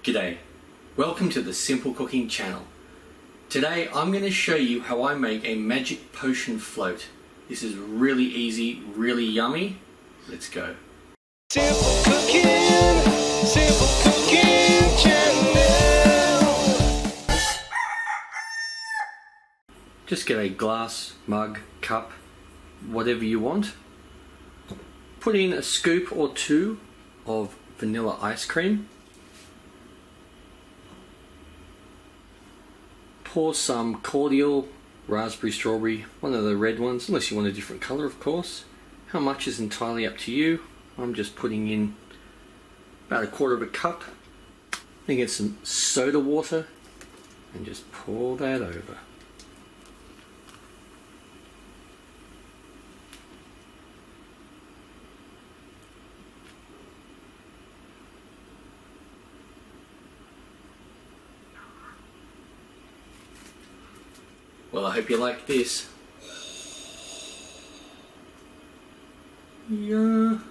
G'day, welcome to the Simple Cooking channel. Today I'm going to show you how I make a magic potion float. This is really easy, really yummy. Let's go. Simple Cooking Channel. Just get a glass, mug, cup, whatever you want. Put in a scoop or two of vanilla ice cream. Pour some cordial, raspberry, strawberry, one of the red ones, unless you want a different colour of course. How much is entirely up to you. I'm just putting in about a quarter of a cup. Then get some soda water and just pour that over. Well, I hope you like this. Yum.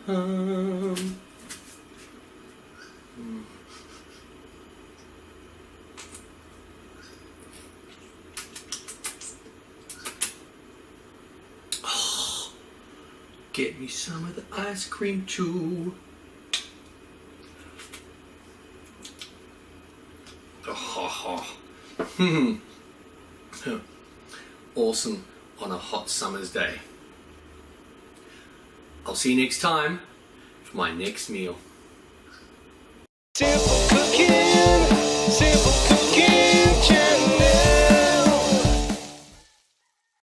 Oh, get me some of the ice cream too. Oh. Awesome on a hot summer's day. I'll see you next time for my next meal. Simple Cooking, Simple